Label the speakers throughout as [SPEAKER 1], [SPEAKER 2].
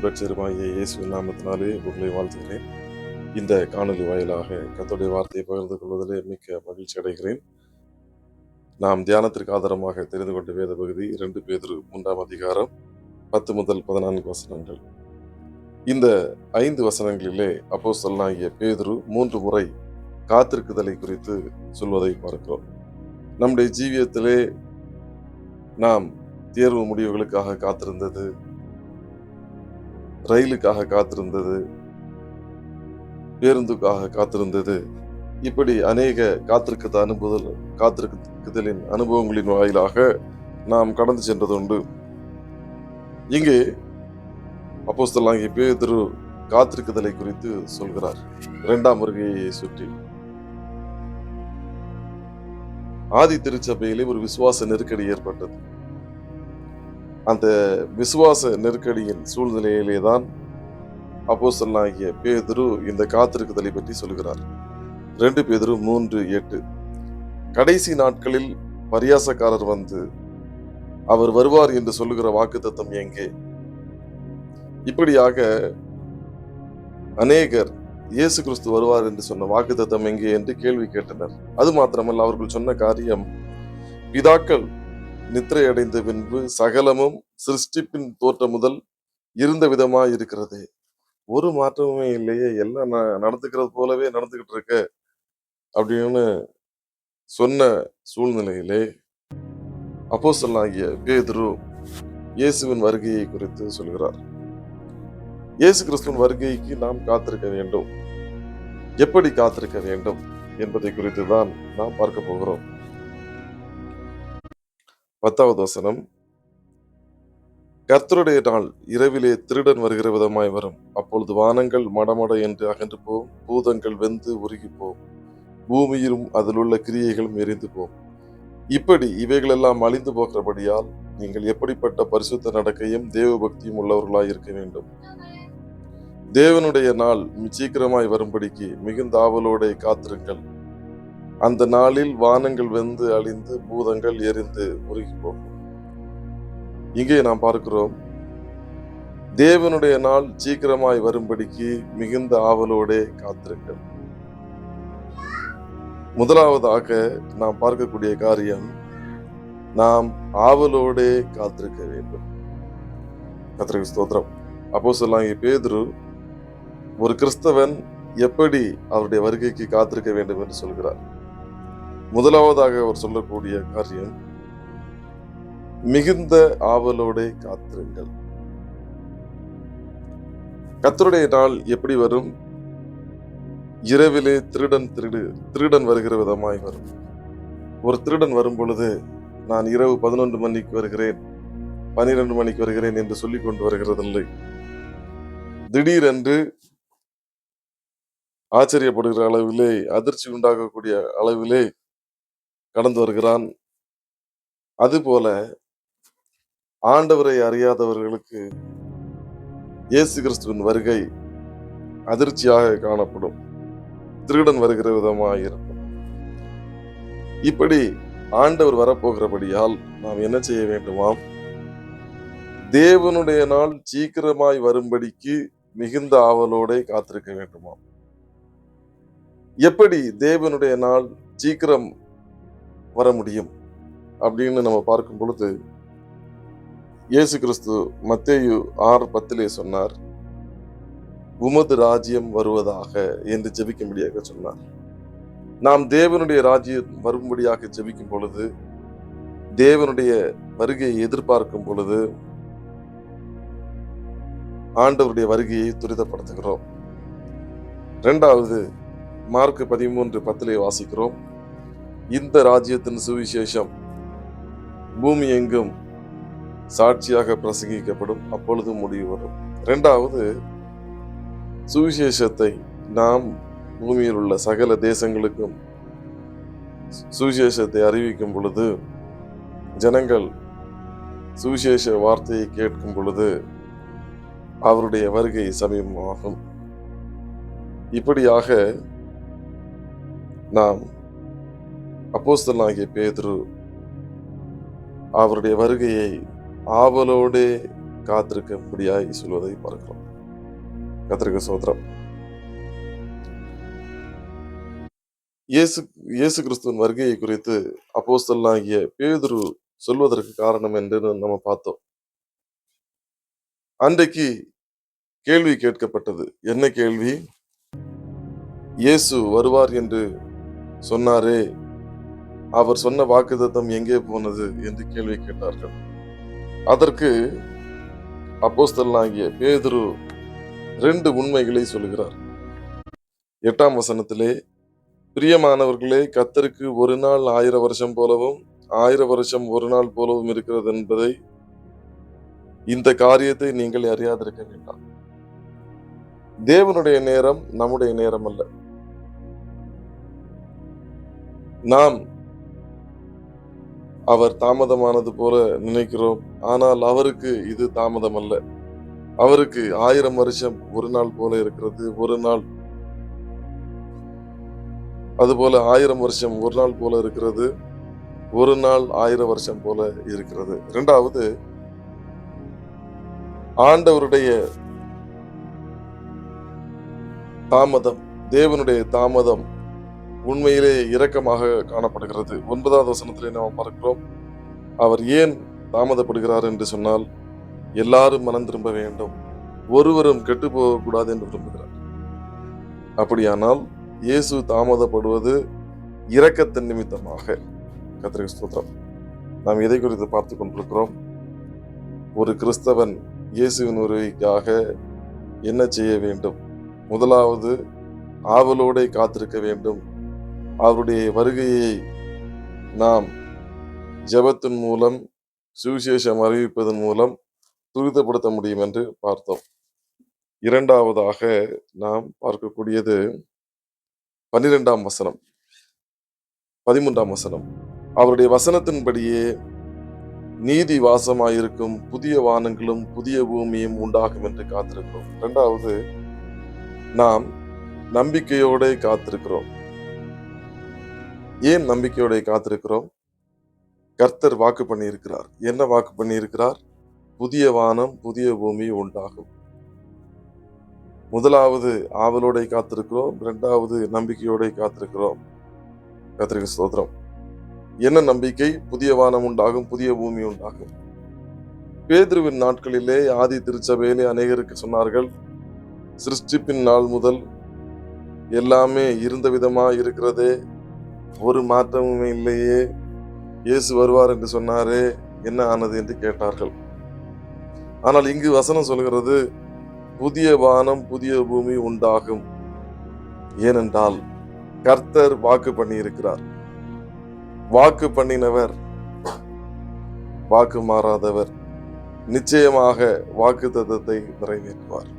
[SPEAKER 1] இரட்சகருமாகிய இயேசுவின் நாமத்தினாலே உங்களை வாழ்த்துகிறேன். இந்த காணொலி வாயிலாக கர்த்தருடைய வார்த்தையை பகிர்ந்து கொள்வதிலே மிக்க மகிழ்ச்சி அடைகிறேன். நாம் தியானத்திற்கு ஆதாரமாக தெரிந்து கொண்ட வேத பகுதி 2 பேதுரு 3 அதிகாரம் 10 முதல் 14 வசனங்கள். இந்த 5 வசனங்களிலே அப்போஸ்தலனாகிய பேதுரு 3 முறை காத்திருக்குதலை குறித்து சொல்வதை பார்க்கிறோம். நம்முடைய ஜீவியத்திலே நாம் தேர்வு முடிவுகளுக்காக காத்திருந்தது, ரயிலுக்காக காத்திருந்தது, பேருந்துக்காக காத்திருந்தது, இப்படி அநேக காத்திருக்குதலின் அனுபவங்களின் வாயிலாக நாம் கடந்து சென்றதுண்டு. இங்கே அப்போஸ்தலனாகிய பேதுரு காத்திருக்குதலை குறித்து சொல்கிறார். 2ஆம் வருகையை சுற்றி ஆதி திருச்சபையிலே ஒரு விசுவாச நெருக்கடி ஏற்பட்டது. அந்த விசுவாச நெருக்கடியின் சூழ்நிலையிலே தான் அப்போஸ்தலனாகிய பேதுரு இந்த காத்திருக்குதலை பற்றி சொல்கிறார். 2 பேதுரு 3:8. கடைசி நாட்களில் பரியாசக்காரர் வந்து அவர் வருவார் என்று சொல்லுகிற வாக்குத்தத்தம் எங்கே? இப்படியாக அநேகர் இயேசு கிறிஸ்து வருவார் என்று சொன்ன வாக்குத்தத்தம் எங்கே என்று கேள்வி கேட்டனர். அது மாத்திரமல்ல, அவர்கள் சொன்ன காரியம், பிதாக்கள் நித்திரை அடைந்த பின்பு சகலமும் சிருஷ்டிப்பின் தோற்றம் முதல் இருந்த விதமாய் இருக்கிறது, ஒரு மாற்றமுமே இல்லையே, எல்லாம் நடந்துக்கிறது போலவே நடந்துகிட்டு இருக்க அப்படின்னு சொன்ன சூழ்நிலையிலே அப்போஸ்தலனாகிய பேதுரு இயேசுவின் வருகையை குறித்து சொல்கிறார். இயேசு கிறிஸ்துவின் வருகைக்கு நாம் காத்திருக்க வேண்டும். எப்படி காத்திருக்க வேண்டும் என்பதை குறித்து தான் நாம் பார்க்க போகிறோம். 10வது வசனம், கர்த்தருடைய நாள் இரவிலே திருடன் வருகிற விதமாய் வரும். அப்பொழுது வானங்கள் மடமட என்று அகன்று போம், பூதங்கள் வெந்து உருகி போம், பூமியிலும் அதிலுள்ள கிரியைகளும் எரிந்து போம். இப்படி இவைகளெல்லாம் அழிந்து போகிறபடியால் நீங்கள் எப்படிப்பட்ட பரிசுத்த நடக்கையும் தேவ பக்தியும் உள்ளவர்களாய் இருக்க வேண்டும். தேவனுடைய நாள் சீக்கிரமாய் வரும்படிக்கு மிகுந்த ஆவலோட காத்திருங்கள். அந்த நாளில் வானங்கள் வெந்து அழிந்து பூதங்கள் எரிந்து உருகி போகும். இங்கே நாம் பார்க்கிறோம், தேவனுடைய நாள் சீக்கிரமாய் வரும்படிக்கு மிகுந்த ஆவலோட காத்திருங்கள். முதலாவதாக நாம் பார்க்கக்கூடிய காரியம், நாம் ஆவலோட காத்திருக்க வேண்டும். கர்த்தருக்கு ஸ்தோத்திரம். அப்போஸ்தலனாகிய பேதுரு ஒரு கிறிஸ்தவன் எப்படி அவருடைய வருகைக்கு காத்திருக்க வேண்டும் என்று சொல்கிறார். முதலாவதாக அவர் சொல்லக்கூடிய காரியம், மிகுந்த ஆவலோட காத்திருங்கள். கர்த்தருடைய நாள் எப்படி வரும்? இரவிலே திருடன் வருகிற விதமாய் வரும். ஒரு திருடன் வரும் பொழுது, நான் இரவு 11 மணிக்கு வருகிறேன், 12 மணிக்கு வருகிறேன் என்று சொல்லிக் கொண்டு வருகிறதில்லை. திடீரென்று ஆச்சரியப்படுகிற அளவிலே, அதிர்ச்சி உண்டாகக்கூடிய அளவிலே கடந்து வருகிறான். அதுபோல ஆண்டவரை அறியாதவர்களுக்கு இயேசு கிறிஸ்துவின் வருகை அதிர்ச்சியாக காணப்படும், திருடன் வருகிற விதமாக இருக்கும். இப்படி ஆண்டவர் வரப்போகிறபடியால் நாம் என்ன செய்ய வேண்டுமாம்? தேவனுடைய நாள் சீக்கிரமாய் வரும்படிக்கு மிகுந்த ஆவலோட காத்திருக்க வேண்டுமாம். எப்படி தேவனுடைய நாள் சீக்கிரம் வர முடியும் அப்படின்னு நம்ம பார்க்கும் பொழுது, இயேசு கிறிஸ்து மத்தேயு 6:10 சொன்னார், உமது ராஜ்யம் வருவதாக என்று ஜெபிக்கும்படியாக சொன்னார். நாம் தேவனுடைய ராஜ்யம் வரும்படியாக ஜெபிக்கும் பொழுது, தேவனுடைய வருகையை எதிர்பார்க்கும் பொழுது, ஆண்டவருடைய வருகையை துரிதப்படுத்துகிறோம். 2வது மார்க் 13:10 வாசிக்கிறோம், இந்த ராஜ்யத்தின் சுவிசேஷம் பூமி எங்கும் சாட்சியாக பிரசங்கிக்கப்படும், அப்பொழுது முடிவு வரும். 2வது சுவிசேஷத்தை நாம் பூமியில் உள்ள சகல தேசங்களுக்கும் சுவிசேஷத்தை அறிவிக்கும் பொழுது, ஜனங்கள் சுவிசேஷ வார்த்தையை கேட்கும் பொழுது அவருடைய வருகை சமீபமாகும். இப்படியாக நாம் அப்போஸ்தலனாகிய பேதுரு அவருடைய வருகையை ஆவலோடு காத்திருக்கும்படியாய் சொல்வதை பார்க்கிறோம். கர்த்தருக்கு ஸ்தோத்திரம். இயேசு இயேசு கிறிஸ்துவின் வருகையை குறித்து அப்போஸ்தலனாகிய பேதுரு சொல்வதற்கு காரணம் என்று நம்ம பார்த்தோம். அன்றைக்கு கேள்வி கேட்கப்பட்டது. என்ன கேள்வி? இயேசு வருவார் என்று சொன்னாரே, அவர் சொன்ன வாக்குத்தத்தம் எங்கே போனது என்று கேள்வி கேட்டார்கள். அதற்கு அப்போஸ்தலனாகிய பேதுரு 2 உண்மைகளை சொல்கிறார். 8ஆம் வசனத்திலே, பிரியமானவர்களே, கர்த்தருக்கு ஒரு நாள் 1000 வருஷம் போலவும் 1000 வருஷம் ஒரு நாள் போலவும் இருக்கிறது என்பதை, இந்த காரியத்தை நீங்கள் அறியாதிருக்க வேண்டாம். தேவனுடைய நேரம் நம்முடைய நேரம் அல்ல. நாம் அவர் தாமதமானது போல நினைக்கிறோம். ஆனால் அவருக்கு இது தாமதம் அல்ல. அவருக்கு 1000 வருஷம் ஒரு நாள் போல இருக்கிறது. ஒரு நாள் அதுபோல 1000 வருஷம் ஒரு நாள் போல இருக்கிறது. ஒரு நாள் 1000 வருஷம் போல இருக்கிறது. 2வது, ஆண்டவருடைய தாமதம், தேவனுடைய தாமதம் உண்மையிலே இரக்கமாக காணப்படுகிறது. 9வது வசனத்திலே நாம் பார்க்கிறோம், அவர் ஏன் தாமதப்படுகிறார் என்று சொன்னால், எல்லாரும் மனம் திரும்ப வேண்டும், ஒருவரும் கெட்டு போகக்கூடாது என்று விரும்புகிறார். அப்படியானால் இயேசு தாமதப்படுவது இரக்கத்தின் நிமித்தமாக. கர்த்தருக்கு ஸ்தோத்திரம். நாம் எதை குறித்து பார்த்து கொண்டிருக்கிறோம்? ஒரு கிறிஸ்தவன் இயேசுவின் வருகைக்காக என்ன செய்ய வேண்டும்? முதலாவது, ஆவலோடு காத்திருக்க வேண்டும். அவருடைய வருகையை நாம் ஜெபத்தின் மூலம், சுவிசேஷம் அறிவிப்பதன் மூலம் துரிதப்படுத்த முடியும் என்று பார்த்தோம். 2வதாக நாம் பார்க்கக்கூடியது 12ஆம் வசனம், 13ஆம் வசனம். அவருடைய வசனத்தின்படியே நீதி வாசமாயிருக்கும், புதிய வானங்களும் புதிய பூமியும் உண்டாகும் என்று காத்திருக்கிறோம். 2வது, நாம் நம்பிக்கையோடு காத்திருக்கிறோம். ஏன் நம்பிக்கையோடு காத்திருக்கிறோம்? கர்த்தர் வாக்கு பண்ணி இருக்கிறார். என்ன வாக்கு பண்ணி இருக்கிறார்? புதிய வானம் புதிய பூமி உண்டாகும். முதலாவது ஆவலோடு காத்திருக்கிறோம். 2வது நம்பிக்கையோடு காத்திருக்கிறோம். கர்த்தருக்கு ஸ்தோத்திரம். என்ன நம்பிக்கை? புதிய வானம் உண்டாகும், புதிய பூமி உண்டாகும். பேதுருவின் நாட்களிலே ஆதி திருச்சபையிலே அநேகருக்கு சொன்னார்கள், சிருஷ்டிப்பின் நாள் முதல் எல்லாமே இருந்த விதமா இருக்கிறதே, ஒரு மாற்றமும் இல்லையே, இயேசு வருவார் என்று சொன்னாரே, என்ன ஆனது என்று கேட்டார்கள். ஆனால் இங்கு வசனம் சொல்கிறது, புதிய வானம் புதிய பூமி உண்டாகும். ஏனென்றால் கர்த்தர் வாக்கு பண்ணி இருக்கிறார். வாக்கு பண்ணினவர் வாக்கு மாறாதவர். நிச்சயமாக வாக்கு தத்தத்தை நிறைவேற்றுவார்.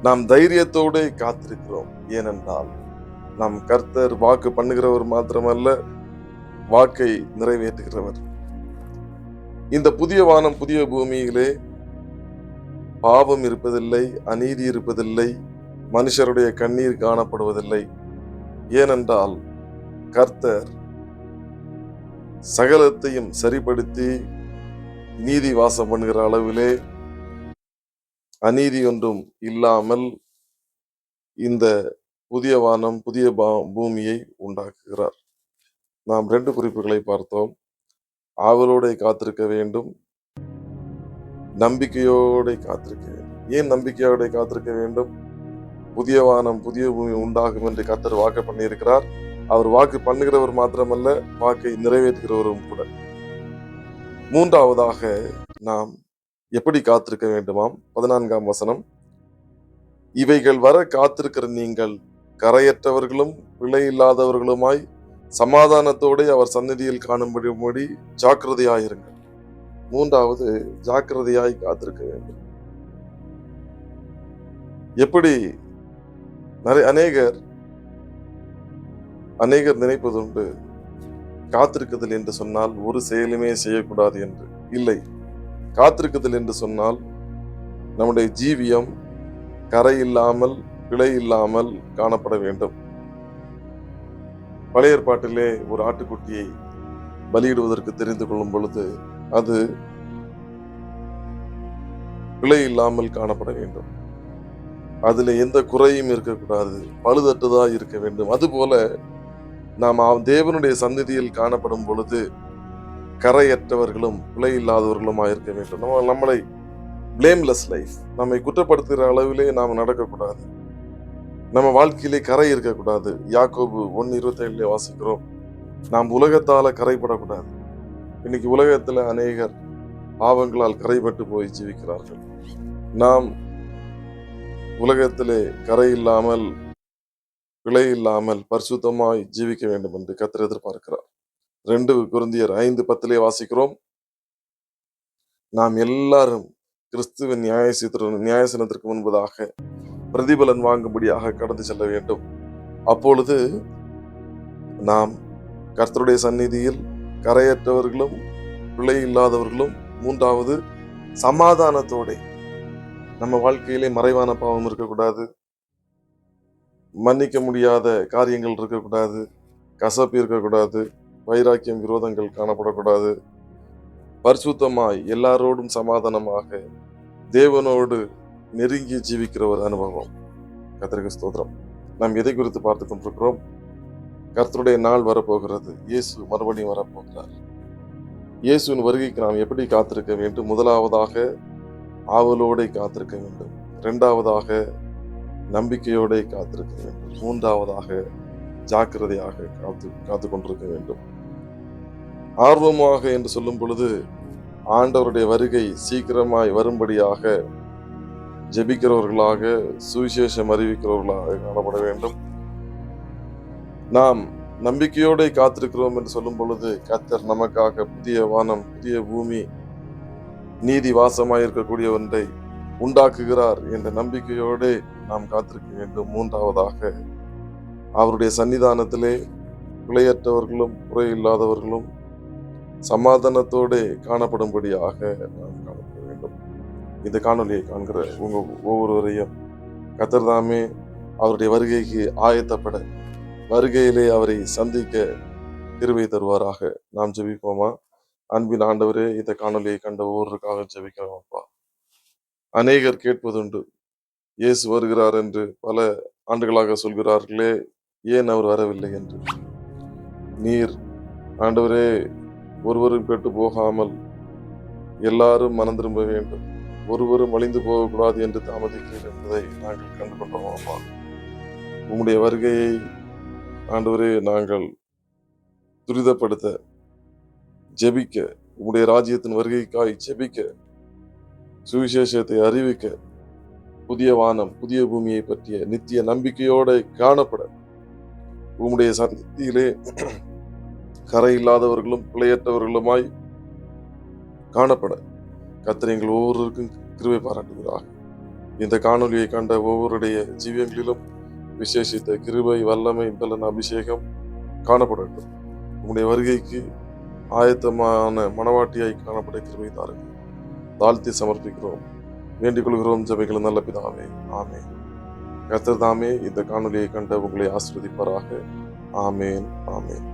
[SPEAKER 1] நாம் தைரியத்தோடு காத்திருக்கிறோம். ஏனென்றால் நம் கர்த்தர் வாக்கு பண்ணுகிறவர் மாத்திரமல்ல, வாக்கை நிறைவேற்றுகிறவர். இந்த புதிய வானம் புதிய பூமியிலே பாவம் இருப்பதில்லை, அநீதி இருப்பதில்லை, மனுஷருடைய கண்ணீர் காணப்படுவதில்லை. ஏனென்றால் கர்த்தர் சகலத்தையும் சரிப்படுத்தி நீதி வாசம் பண்ணுகிற அளவிலே அநீதி ஒன்றும் இல்லாமல் இந்த புதிய வானம் புதிய பூமியை உண்டாக்குகிறார். நாம் 2 குறிப்புகளை பார்த்தோம். ஆவலோடு காத்திருக்க வேண்டும், நம்பிக்கையோடு காத்திருக்க வேண்டும். ஏன் நம்பிக்கையோடு காத்திருக்க வேண்டும்? புதிய வானம் புதிய பூமி உண்டாகும் என்று கர்த்தர் வாக்கு பண்ணியிருக்கிறார். அவர் வாக்கு பண்ணுகிறவர் மாத்திரமல்ல, வாக்கை நிறைவேற்றுகிறவரும் கூட. 3வதாக நாம் எப்படி காத்திருக்க வேண்டுமாம்? 14ஆம் வசனம், இவைகள் வர காத்திருக்கிற நீங்கள் கரையற்றவர்களும் பிழை இல்லாதவர்களுமாய் சமாதானத்தோடு அவர் சந்நிதியில் காணும்படி ஜாக்கிரதையாயிருங்கள். 3வது, ஜாக்கிரதையாய் காத்திருக்க வேண்டும். எப்படி? அநேகர் நினைப்பதுண்டு, காத்திருக்குதல் என்று சொன்னால் ஒரு செயலுமே செய்யக்கூடாது என்று. இல்லை, காத்திருக்குதல் என்று சொன்னால் நம்முடைய ஜீவியம் கரை இல்லாமல் பிழை இல்லாமல் காணப்பட வேண்டும். பழைய ஏற்பாட்டிலே ஒரு ஆட்டுக்குட்டியை பலியிடுவதற்கு தெரிந்து கொள்ளும் பொழுது அது பிழை இல்லாமல் காணப்பட வேண்டும். அதுல எந்த குறையும் இருக்கக்கூடாது, பழுதற்றதா இருக்க வேண்டும். அதுபோல நாம் தேவனுடைய சந்நிதியில் காணப்படும் பொழுது கரையற்றவர்களும் பிழை இல்லாதவர்களுமா இருக்க வேண்டும். நம்மளை பிளேம்லெஸ் லைஃப், நம்மை குற்றப்படுத்துகிற அளவிலே நாம் நடக்கக்கூடாது. நம்ம வாழ்க்கையிலே கரை இருக்கக்கூடாது. யாக்கோபு 1:27 வாசிக்கிறோம், நாம் உலகத்தால கரைப்படக்கூடாது. இன்னைக்கு உலகத்துல அநேகர் பாவங்களால் கரைபட்டு போய் ஜீவிக்கிறார்கள். நாம் உலகத்திலே கரை இல்லாமல், பிழை இல்லாமல் பரிசுத்தமாய் ஜீவிக்க வேண்டும் என்று கர்த்தர் எதிர்பார்க்கிறார். 2 கொரிந்தியர் 5:10 வாசிக்கிறோம், நாம் எல்லாரும் கிறிஸ்துவின் நியாயசனத்திற்கு முன்பதாக பிரதிபலன் வாங்கும்படியாக கடந்து செல்ல வேண்டும். அப்பொழுது நாம் கர்த்தருடைய சந்நிதியில் கரையற்றவர்களும் பிழை இல்லாதவர்களும், மூன்றாவது சமாதானத்தோட, நம்ம வாழ்க்கையிலே மறைவான பாவம் இருக்கக்கூடாது, மன்னிக்க முடியாத காரியங்கள் இருக்கக்கூடாது, கசப்பு இருக்கக்கூடாது, வைராக்கியம் விரோதங்கள் காணப்படக்கூடாது. பரிசுத்தமாய் எல்லாரோடும் சமாதானமாக தேவனோடு நெருங்கி ஜீவிக்கிற ஒரு அனுபவம். கர்த்தருக்கு ஸ்தோத்திரம். நாம் எதை குறித்து பார்த்து கொண்டிருக்கிறோம்? கர்த்தருடைய நாள் வரப்போகிறது. இயேசு மறுபடியும் வரப்போகிறார். இயேசுவின் வருகைக்கு நாம் எப்படி காத்திருக்க வேண்டும்? முதலாவதாக ஆவலோட காத்திருக்க வேண்டும். இரண்டாவதாக நம்பிக்கையோட காத்திருக்க வேண்டும். மூன்றாவதாக ஜாக்கிரதையாக காத்து கொண்டிருக்க வேண்டும். ஆர்வமாக என்று சொல்லும் பொழுது ஆண்டவருடைய வருகை சீக்கிரமாய் வரும்படியாக ஜெபிக்கிறவர்களாக, சுவிசேஷம் அறிவிக்கிறவர்களாக காணப்பட வேண்டும். நாம் நம்பிக்கையோட காத்திருக்கிறோம் என்று சொல்லும் பொழுது கர்த்தர் நமக்காக புதிய வானம், புதிய பூமி, நீதி வாசமாய் இருக்கக்கூடிய ஒன்றை உண்டாக்குகிறார் என்ற நம்பிக்கையோடு நாம் காத்திருக்க வேண்டும். மூன்றாவதாக அவருடைய சன்னிதானத்திலே பிழையற்றவர்களும் குறை இல்லாதவர்களும் சமாதானத்தோடு காணப்படும்படியாக நாம் காணப்பட வேண்டும். இந்த காணொலியை காண்கிற உங்க ஒவ்வொருவரையும் கர்த்தர் தாமே அவருடைய வருகைக்கு ஆயத்தப்பட, வருகையிலே அவரை சந்திக்க கிருபை தருவாராக. நாம் ஜெபிப்போமா? அன்பின் ஆண்டவரே, இந்த காணொலியை கண்ட ஒவ்வொருவருக்காக ஜெபிக்கிறோம் அப்பா. அநேகர் கேட்பதுண்டு, இயேசு வருகிறார் என்று பல ஆண்டுகளாக சொல்கிறார்களே, ஏன் அவர் வரவில்லை என்று. நீர் ஆண்டவரே, ஒருவரும் கெட்டு போகாமல் எல்லாரும் மனம் திரும்ப வேண்டும், ஒருவரும் அழிந்து போகக்கூடாது என்று தாமதிக்கிறீர் என்பதை நாங்கள் கண்டு கொண்டோம் அப்பா. உம்முடைய வருகையை ஆண்டவரே நாங்கள் துரிதப்படுத்த, ஜெபிக்க, உம்முடைய ராஜ்யத்தின் வருகைக்காய் ஜெபிக்க, சுவிசேஷத்தை அறிவிக்க, புதிய வானம் புதிய பூமியை பற்றிய நித்திய நம்பிக்கையோடு காணப்பட, உம்முடைய சந்நிதியிலே கரை இல்லாதவர்களும் பிழையற்றவர்களுமாய் காணப்பட கர்த்தர் எங்கள் ஒவ்வொருவருக்கும் கிருபை பாராட்டுகிறார். இந்த காணொலியை கண்ட ஒவ்வொருடைய ஜீவியங்களிலும் விசேஷித்த கிருபை, வல்லமை, பலன், அபிஷேகம் காணப்படட்டும். உம்முடைய வருகைக்கு ஆயத்தமான மனவாட்டியாய் காணப்பட கிருபை தாருங்கள். தாழ்த்தி சமர்ப்பிக்கிறோம், வேண்டிக் கொள்கிறோம் ஜெபங்கள் நல்ல பிதாவே, ஆமேன். கர்த்தர் தாமே இந்த காணொலியை கண்ட உங்களை ஆசீர்வதிப்பாராக. ஆமேன், ஆமேன்.